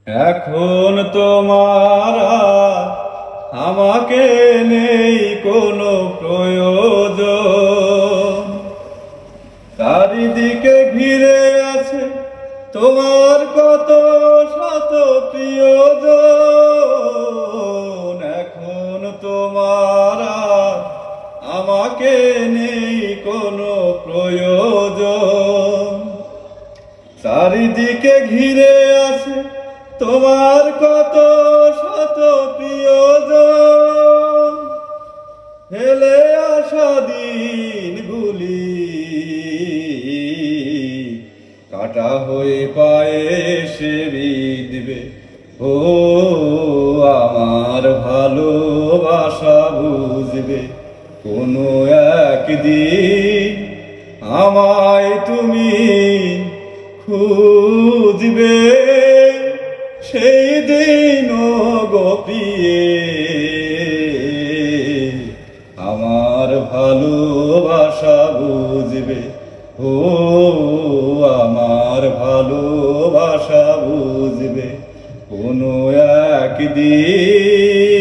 এখন তোমার আর আমাকে নেই কোনো প্রয়োজন। চারিদিকে ঘিরে আছে তোমার কত শত প্রিয়জন। এখন তোমার আর আমাকে নেই কোনো প্রয়োজন। চারিদিকে ঘিরে আছে তোমার কত শত প্রিয়জন। ফেলে আসা দিনগুলি কাটা হয়ে পায়ে এসে বিঁধবে। ও আমার ভালোবাসা বুঝবে কোনো একদিন আমায় তুমি খুঁজবে। সেই দিন গোপিয়ে আমার ভালোবাসা বুঝবে। ও আমার ভালোবাসা বুঝবে কোনো একদিন।